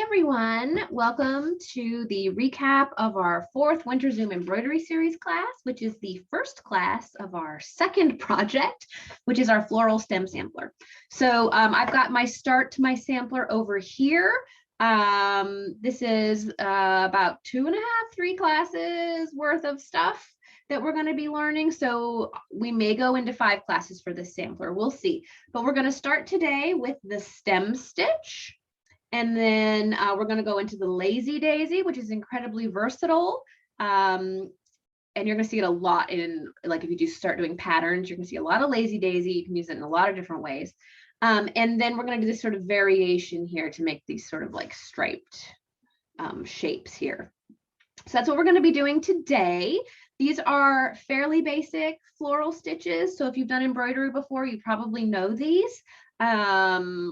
everyone, welcome to the recap of our fourth Winter Zoom Embroidery Series class, which is the first class of our second project, which is our Floral Stem Sampler. So I've got my start to my sampler over here. This is about 2.5-3 classes worth of stuff that we're going to be learning. So we may go into 5 classes for this sampler. We'll see. But we're going to start today with the stem stitch. And then we're going to go into the lazy daisy, which is incredibly versatile. And you're going to see it a lot in, like, if you do start doing patterns, you're going to see a lot of lazy daisy. You can use it in a lot of different ways. And then we're going to do this sort of variation here to make these sort of like striped shapes here. So that's what we're going to be doing today. These are fairly basic floral stitches. So if you've done embroidery before, you probably know these,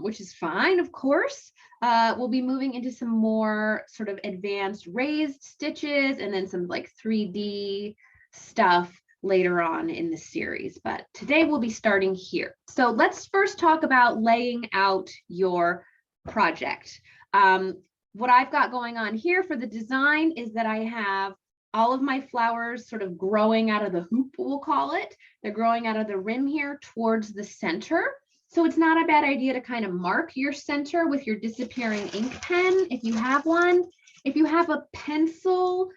which is fine, of course. We'll be moving into some more sort of advanced raised stitches and then some like 3D stuff later on in the series. But today we'll be starting here. So let's first talk about laying out your project. What I've got going on here for the design is that I have all of my flowers sort of growing out of the hoop, we'll call it. They're growing out of the rim here towards the center. So it's not a bad idea to kind of mark your center with your disappearing ink pen if you have one. If you have a pencil,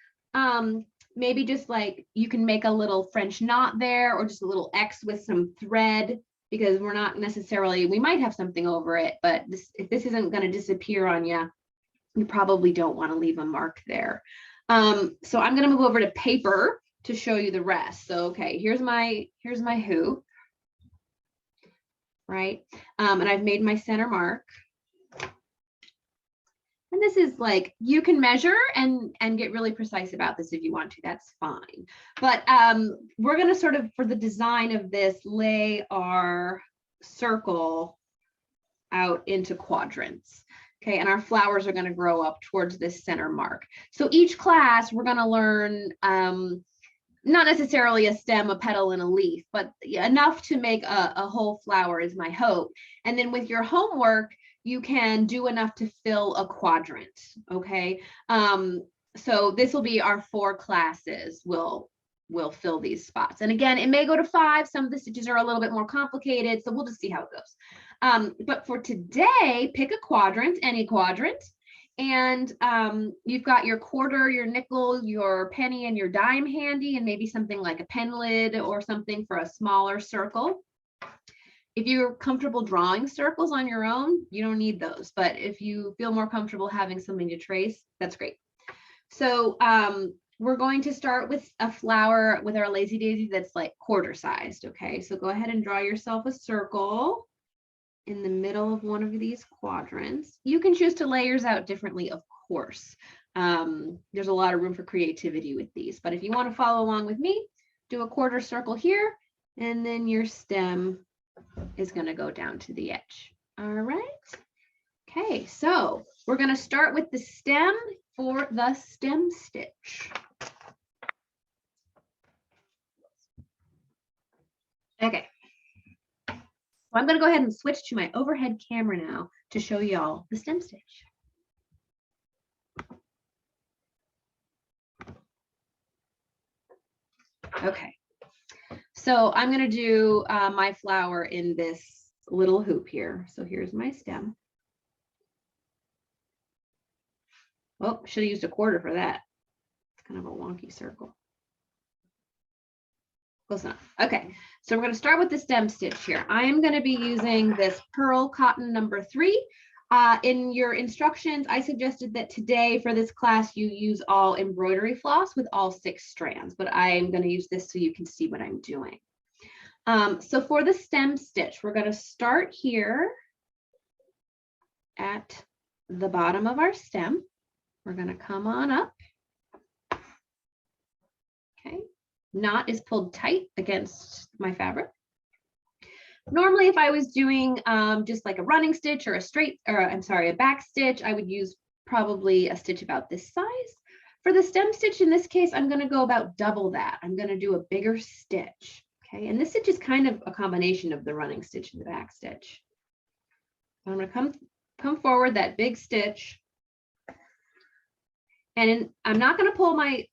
maybe just like you can make a little French knot there or just a little X with some thread, because we're not necessarily, we might have something over it, but if this isn't going to disappear on you, you probably don't want to leave a mark there. So I'm going to move over to paper to show you the rest. So, okay, here's my hoop. Right? And I've made my center mark. And this is like, you can measure and get really precise about this if you want to, that's fine. But we're going to sort of, for the design of this, lay our circle out into quadrants. Okay, and our flowers are going to grow up towards this center mark. So each class, we're going to learn not necessarily a stem, a petal, and a leaf, but enough to make a whole flower is my hope. And then with your homework, you can do enough to fill a quadrant, okay? So this will be our 4 classes. We'll fill these spots. And again, it may go to 5. Some of the stitches are a little bit more complicated, so we'll just see how it goes. But for today, pick a quadrant, any quadrant. And you've got your quarter, your nickel, your penny, and your dime handy, and maybe something like a pen lid or something for a smaller circle. If you're comfortable drawing circles on your own, you don't need those. But if you feel more comfortable having something to trace, that's great. So we're going to start with a flower with our lazy daisy that's like quarter sized. Okay, so go ahead and draw yourself a circle in the middle of one of these quadrants. You can choose to lay yours out differently, of course. There's a lot of room for creativity with these, but if you want to follow along with me, do a quarter circle here, and then your stem is going to go down to the edge. All right. Okay, so we're going to start with the stem for the stem stitch. Okay. I'm going to go ahead and switch to my overhead camera now to show y'all the stem stitch. Okay, so I'm going to do my flower in this little hoop here. So here's my stem. Oh, should have used a quarter for that. It's kind of a wonky circle. Close enough. Okay, so we're going to start with the stem stitch here. I am going to be using this pearl cotton number 3. In your instructions, I suggested that today for this class, you use all embroidery floss with all 6 strands, but I'm going to use this so you can see what I'm doing. So for the stem stitch, we're going to start here at the bottom of our stem. We're going to come on up. Okay. Knot is pulled tight against my fabric. Normally, if I was doing just like a running stitch or a back stitch, I would use probably a stitch about this size. For the stem stitch, in this case, I'm going to go about double that. I'm going to do a bigger stitch. Okay, and this stitch is kind of a combination of the running stitch and the back stitch. I'm going to come forward that big stitch, And I'm not going to pull my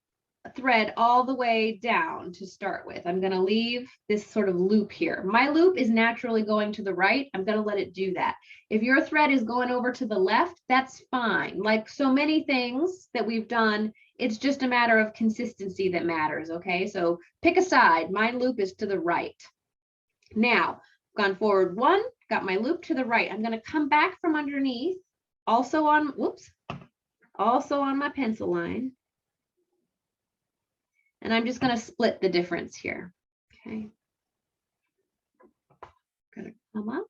thread all the way down to start with. I'm going to leave this sort of loop here. My loop is naturally going to the right. I'm going to let it do that. If your thread is going over to the left, that's fine. Like so many things that we've done, it's just a matter of consistency that matters, okay? So pick a side. My loop is to the right. Now, gone forward one, got my loop to the right. I'm going to come back from underneath, also on, whoops, also on my pencil line. And I'm just going to split the difference here. Okay. Gonna come up.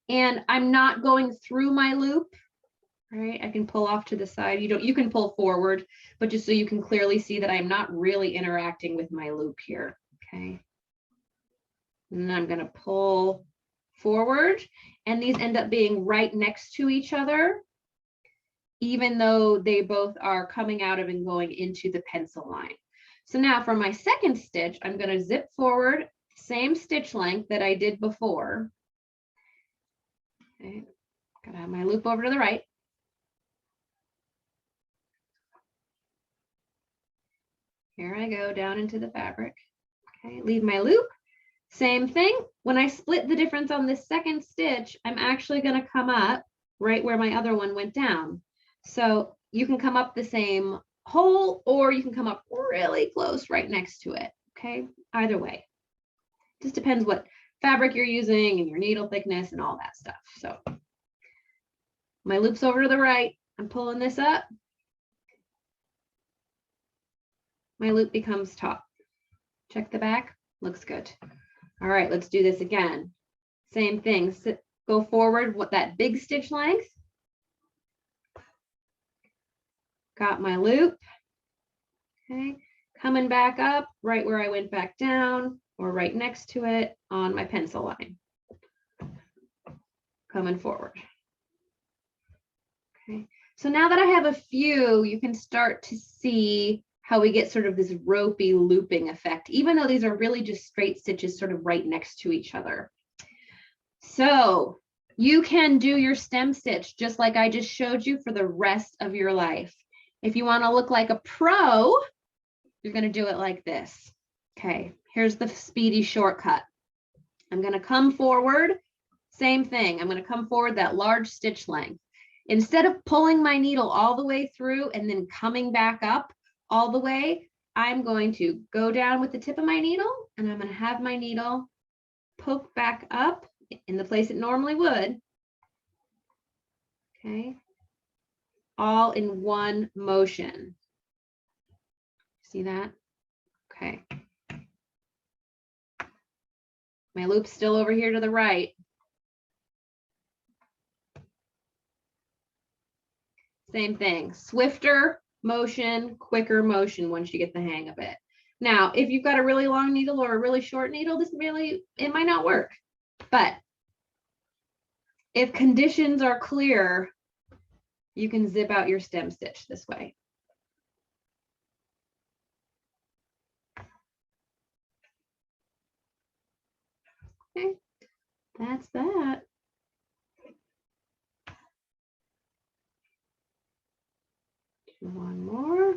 And I'm not going through my loop. Right? I can pull off to the side. You can pull forward, but just so you can clearly see that I'm not really interacting with my loop here. Okay. And I'm going to pull forward, and these end up being right next to each other, even though they both are coming out of and going into the pencil line. So now for my second stitch, I'm going to zip forward, same stitch length that I did before. Okay, gotta have my loop over to the right. Here I go down into the fabric. Okay, leave my loop. Same thing. When I split the difference on this second stitch, I'm actually going to come up right where my other one went down. So you can come up the same hole, or you can come up really close right next to it. Okay, either way. Just depends what fabric you're using and your needle thickness and all that stuff. So my loop's over to the right. I'm pulling this up. My loop becomes top. Check the back. Looks good. All right, let's do this again. Same thing. Go forward with that big stitch length. Got my loop. Okay, coming back up right where I went back down, or right next to it on my pencil line. Coming forward. Okay, so now that I have a few, you can start to see how we get sort of this ropey looping effect, even though these are really just straight stitches sort of right next to each other. So you can do your stem stitch just like I just showed you for the rest of your life. If you want to look like a pro, you're going to do it like this. Okay, here's the speedy shortcut. I'm going to come forward, same thing. I'm going to come forward that large stitch length. Instead of pulling my needle all the way through and then coming back up all the way, I'm going to go down with the tip of my needle, and I'm going to have my needle poke back up in the place it normally would. Okay, all in one motion. See that? Okay. My loop's still over here to the right. Same thing, swifter motion, quicker motion once you get the hang of it. Now, if you've got a really long needle or a really short needle, it might not work. But if conditions are clear, you can zip out your stem stitch this way. Okay, that's that. One more.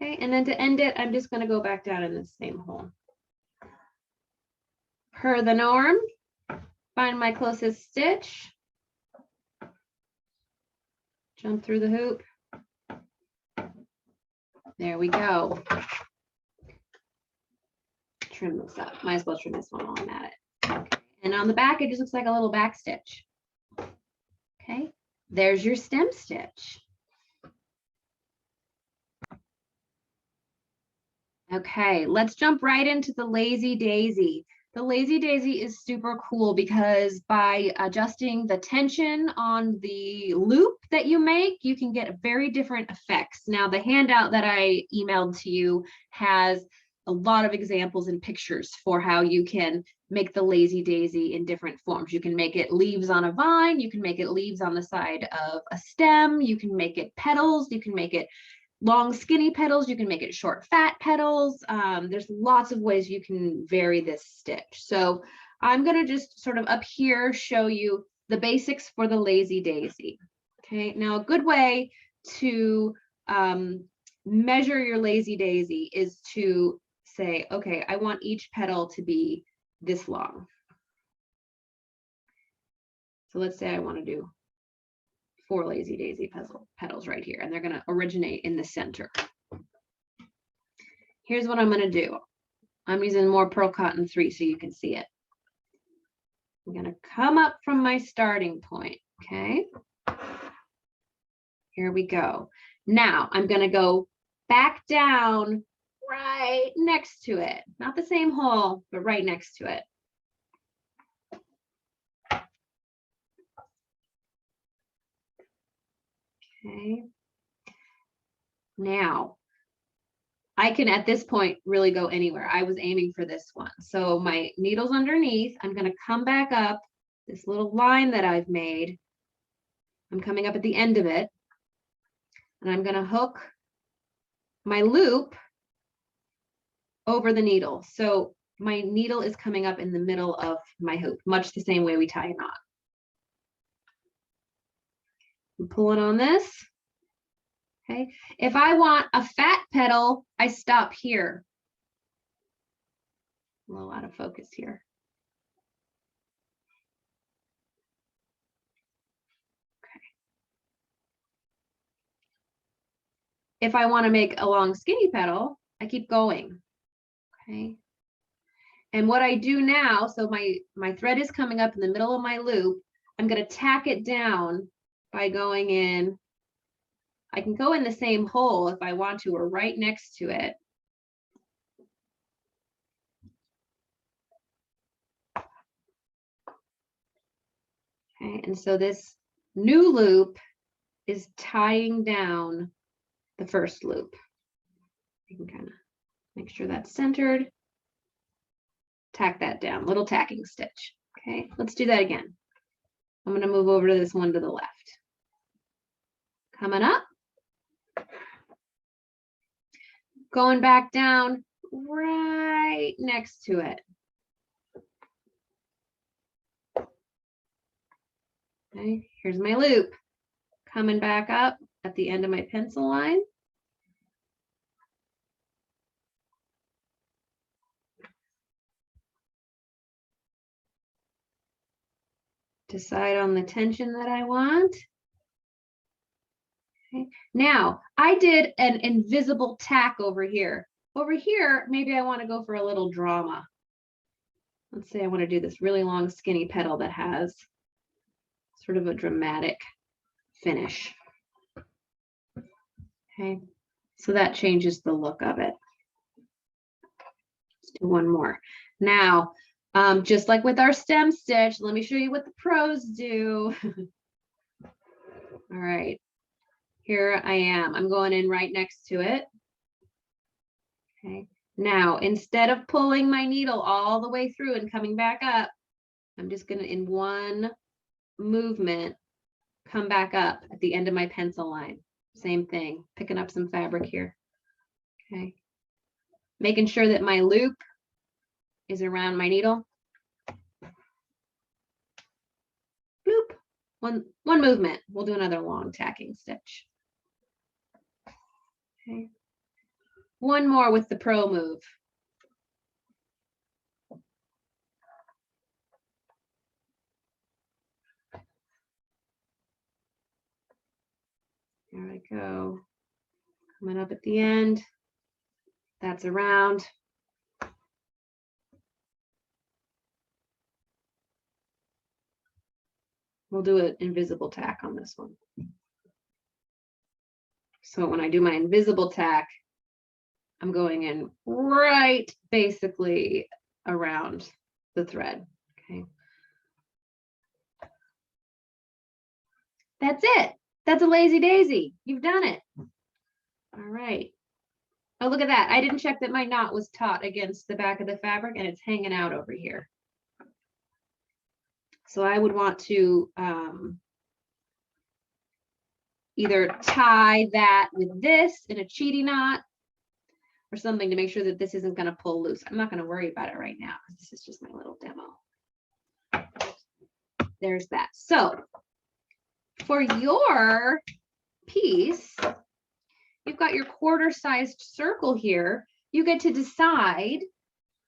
Okay, and then to end it, I'm just going to go back down in the same hole. Per the norm, find my closest stitch, jump through the hoop. There we go. Trim this up. Might as well trim this one while I'm at it. Okay. And on the back, it just looks like a little back stitch. Okay, there's your stem stitch. Okay, let's jump right into the Lazy Daisy. The Lazy Daisy is super cool because by adjusting the tension on the loop that you make, you can get very different effects. Now, the handout that I emailed to you has a lot of examples and pictures for how you can make the Lazy Daisy in different forms. You can make it leaves on a vine, you can make it leaves on the side of a stem, you can make it petals, you can make it long skinny petals, you can make it short fat petals. There's lots of ways you can vary this stitch. So I'm going to just sort of up here show you the basics for the lazy daisy. Okay, now a good way to measure your lazy daisy is to say, okay, I want each petal to be this long. So let's say I want to do 4 lazy daisy petals right here, and they're going to originate in the center. Here's what I'm going to do. I'm using more Pearl Cotton 3 so you can see it. I'm going to come up from my starting point, okay? Here we go. Now I'm going to go back down right next to it. Not the same hole, but right next to it. Okay. Now, I can at this point really go anywhere. I was aiming for this one. So my needle's underneath. I'm going to come back up this little line that I've made. I'm coming up at the end of it. And I'm going to hook my loop over the needle. So my needle is coming up in the middle of my hoop, much the same way we tie a knot. I'm pulling on this. Okay. If I want a fat petal, I stop here. A little out of focus here. Okay. If I want to make a long skinny petal, I keep going. Okay. And what I do now, so my thread is coming up in the middle of my loop. I'm going to tack it down by going in. I can go in the same hole if I want to, or right next to it. Okay, and so this new loop is tying down the first loop. You can kind of make sure that's centered. Tack that down, little tacking stitch. Okay, let's do that again. I'm going to move over to this one to the left. Coming up. Going back down right next to it. Okay, here's my loop. Coming back up at the end of my pencil line. Decide on the tension that I want. Okay. Now, I did an invisible tack over here. Over here, maybe I want to go for a little drama. Let's say I want to do this really long skinny petal that has sort of a dramatic finish. Okay, so that changes the look of it. Let's do one more. Now, just like with our stem stitch, let me show you what the pros do. All right, here I am. I'm going in right next to it. Okay, now instead of pulling my needle all the way through and coming back up, I'm just going to, in one movement, come back up at the end of my pencil line. Same thing, picking up some fabric here. Okay, making sure that my loop is around my needle. Bloop. One movement. We'll do another long tacking stitch. Okay. One more with the pro move. There I go. Coming up at the end. That's around. We'll do an invisible tack on this one. So when I do my invisible tack, I'm going in right basically around the thread. Okay. That's it. That's a lazy daisy. You've done it. All right. Oh, look at that. I didn't check that my knot was taut against the back of the fabric and it's hanging out over here. So I would want to either tie that with this in a cheaty knot or something to make sure that this isn't going to pull loose. I'm not going to worry about it right now because this is just my little demo. there's that. So for your piece, you've got your quarter-sized circle here. You get to decide,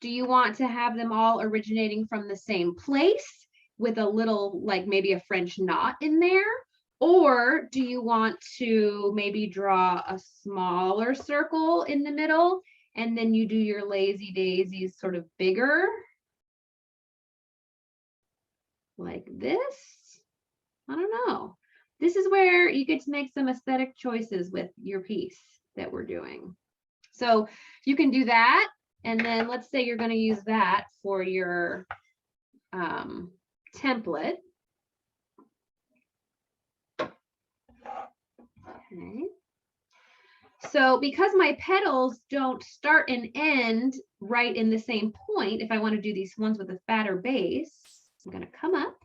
do you want to have them all originating from the same place with a little, like maybe a French knot in there? Or do you want to maybe draw a smaller circle in the middle and then you do your lazy daisies sort of bigger? Like this? I don't know. This is where you get to make some aesthetic choices with your piece that we're doing. So you can do that. And then let's say you're going to use that for your template. Okay. So because my petals don't start and end right in the same point, if I want to do these ones with a fatter base, I'm going to come up.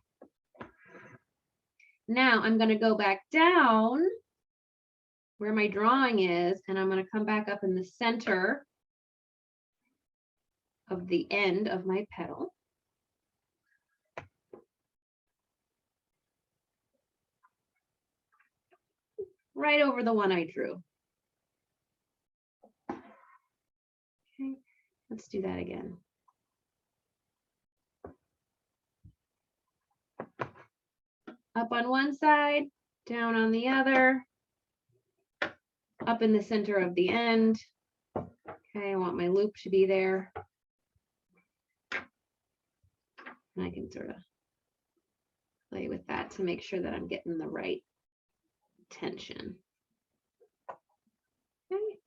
Now I'm going to go back down where my drawing is, and I'm going to come back up in the center of the end of my petal. Right over the one I drew. Okay, let's do that again. Up on one side, down on the other, up in the center of the end. Okay, I want my loop to be there. And I can sort of play with that to make sure that I'm getting the right tension. Okay.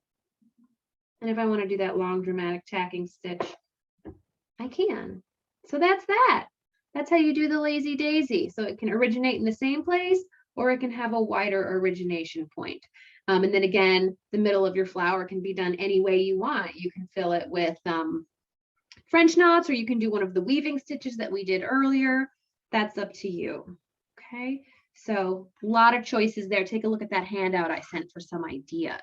And if I want to do that long dramatic tacking stitch, I can. So that's that. That's how you do the lazy daisy. So it can originate in the same place, or it can have a wider origination point. And then again, the middle of your flower can be done any way you want. You can fill it with French knots, or you can do one of the weaving stitches that we did earlier. That's up to you. Okay, so a lot of choices there. Take a look at that handout I sent for some ideas.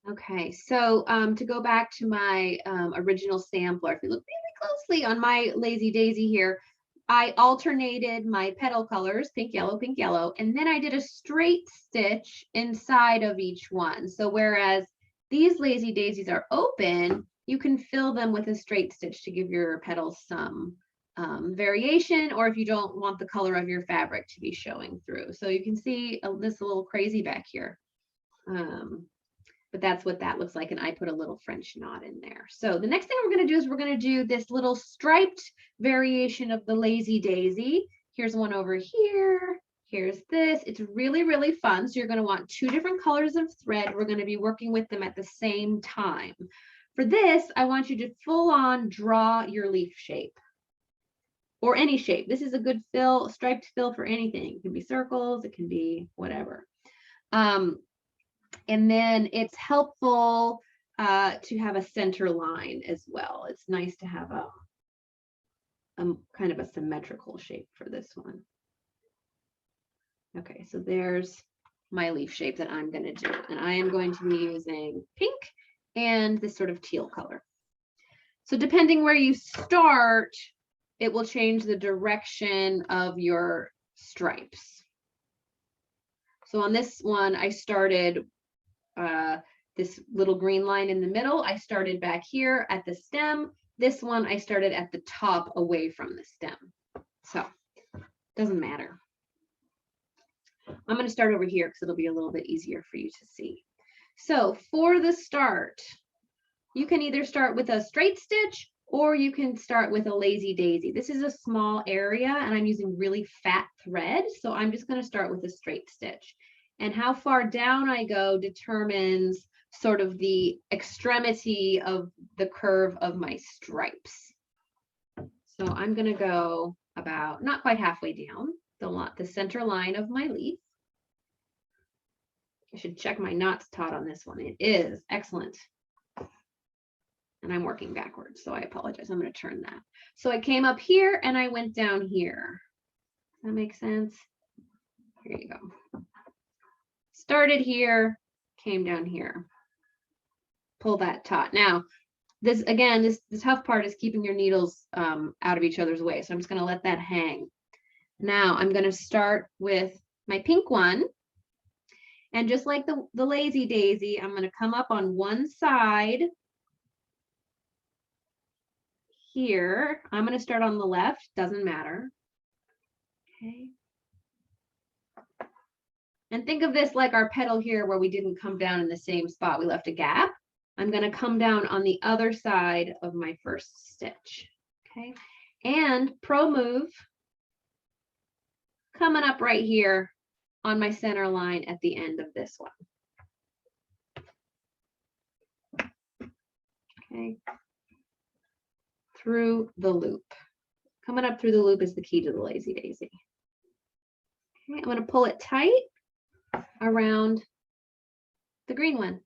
Okay, so to go back to my original sampler, if you look really closely on my lazy daisy here, I alternated my petal colors, pink, yellow, and then I did a straight stitch inside of each one. So whereas these lazy daisies are open, you can fill them with a straight stitch to give your petals some variation, or if you don't want the color of your fabric to be showing through. So you can see this a little crazy back here. But that's what that looks like. And I put a little French knot in there. So the next thing we're going to do is we're going to do this little striped variation of the lazy daisy. Here's one over here. Here's this. It's really, really fun. So you're going to want 2 different colors of thread. We're going to be working with them at the same time. For this, I want you to full on draw your leaf shape, or any shape. This is a good fill, striped fill for anything. It can be circles, it can be whatever. And then it's helpful to have a center line as well. It's nice to have a kind of a symmetrical shape for this one. Okay, so there's my leaf shape that I'm going to do. And I am going to be using pink and this sort of teal color. So depending where you start, it will change the direction of your stripes. So on this one, I started this little green line in the middle. I started back here at the stem. This one I started at the top away from the stem. So doesn't matter. I'm going to start over here because it'll be a little bit easier for you to see. So for the start, you can either start with a straight stitch or you can start with a lazy daisy. This is a small area and I'm using really fat thread. So I'm just going to start with a straight stitch. And how far down I go determines sort of the extremity of the curve of my stripes. So I'm going to go about not quite halfway down the center line of my leaf. I should check my knots taut on this one. It is excellent. And I'm working backwards, so I apologize. I'm going to turn that. So I came up here and I went down here. Does that make sense? Here you go. Started here, came down here. Pull that taut. Now, this, again, the tough part is keeping your needles out of each other's way. So I'm just going to let that hang. Now I'm going to start with my pink one. And just like the lazy daisy, I'm going to come up on one side here. I'm going to start on the left, doesn't matter. Okay. And think of this like our petal here where we didn't come down in the same spot. We left a gap. I'm going to come down on the other side of my first stitch. Okay. And pro move, coming up right here on my center line at the end of this one. Okay. Through the loop. Coming up through the loop is the key to the lazy daisy. Okay, I'm going to pull it tight around the green one.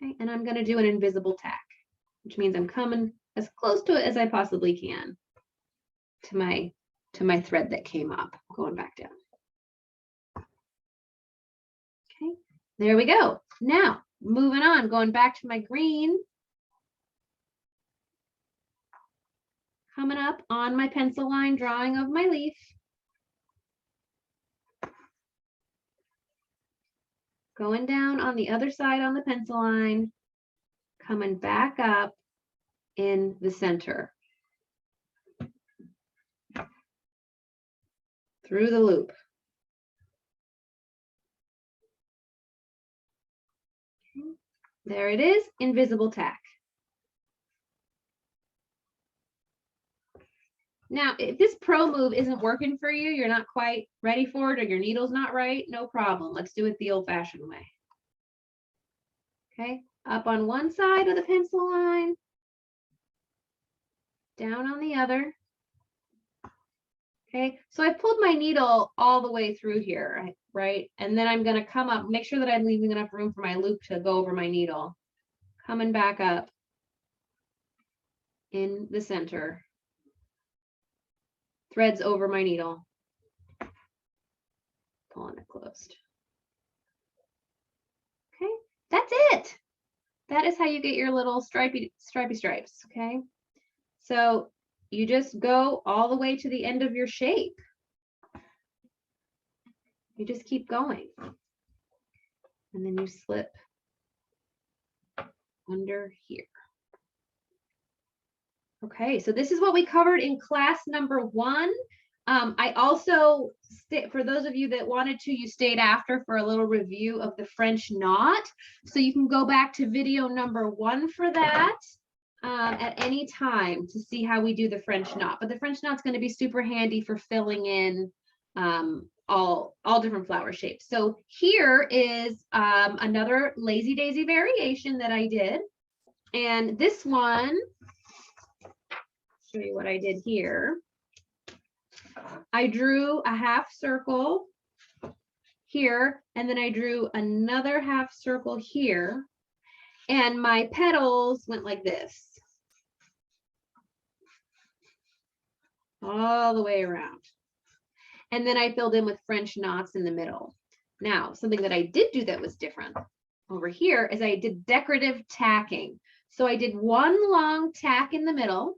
Okay, and I'm going to do an invisible tack, which means I'm coming as close to it as I possibly can to my thread that came up, going back down. Okay, there we go. Now, moving on, going back to my green. Coming up on my pencil line drawing of my leaf. Going down on the other side on the pencil line, coming back up in the center. Through the loop. Okay. There it is, invisible tack. Now, if this pro move isn't working for you, you're not quite ready for it, or your needle's not right, no problem. Let's do it the old-fashioned way. Okay, up on one side of the pencil line, down on the other. Okay, so I pulled my needle all the way through here, right? And then I'm going to come up, make sure that I'm leaving enough room for my loop to go over my needle. Coming back up in the center. Threads over my needle. Pulling it closed. Okay, that's it. That is how you get your little stripy stripes, okay? So you just go all the way to the end of your shape. You just keep going. And then you slip under here. Okay, so this is what we covered in class number 1. I also, for those of you that wanted to, you stayed after for a little review of the French knot. So you can go back to video number 1 for that at any time to see how we do the French knot. But the French knot's going to be super handy for filling in all different flower shapes. So here is another lazy daisy variation that I did. And this one, show you what I did here. I drew a half circle here, and then I drew another half circle here, and my petals went like this, all the way around. And then I filled in with French knots in the middle. Now, something that I did do that was different over here is I did decorative tacking. So I did one long tack in the middle,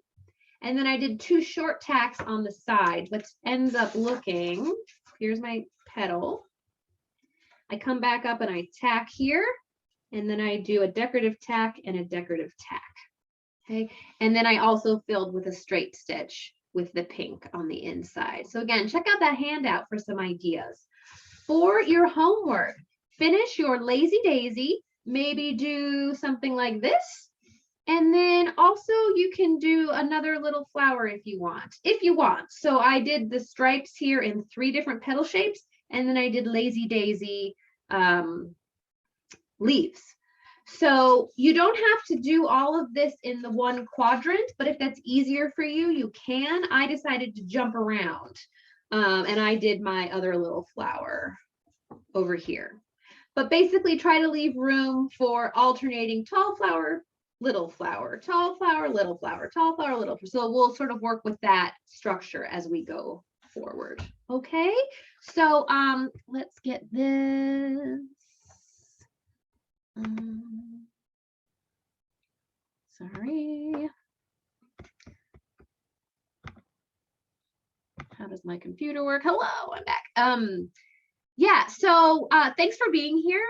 and then I did 2 short tacks on the side, which ends up looking, here's my petal. I come back up and I tack here, and then I do a decorative tack and a decorative tack. Okay, and then I also filled with a straight stitch with the pink on the inside. So again, check out that handout for some ideas. For your homework, finish your lazy daisy, maybe do something like this. And then also you can do another little flower if you want. So I did the stripes here in 3 different petal shapes, and then I did lazy daisy leaves. So you don't have to do all of this in the one quadrant, but if that's easier for you, you can. I decided to jump around and I did my other little flower over here. But basically try to leave room for alternating tall flower, little flower, tall flower, little flower, tall flower, little flower. So we'll sort of work with that structure as we go forward. Okay, so let's get this. Sorry. How does my computer work? Hello, I'm back. Yeah, so thanks for being here.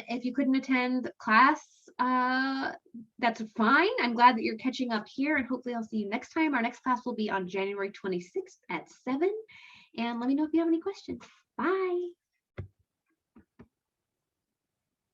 If you couldn't attend class, that's fine. I'm glad that you're catching up here, and hopefully I'll see you next time. Our next class will be on January 26th at 7. And let me know if you have any questions. Bye.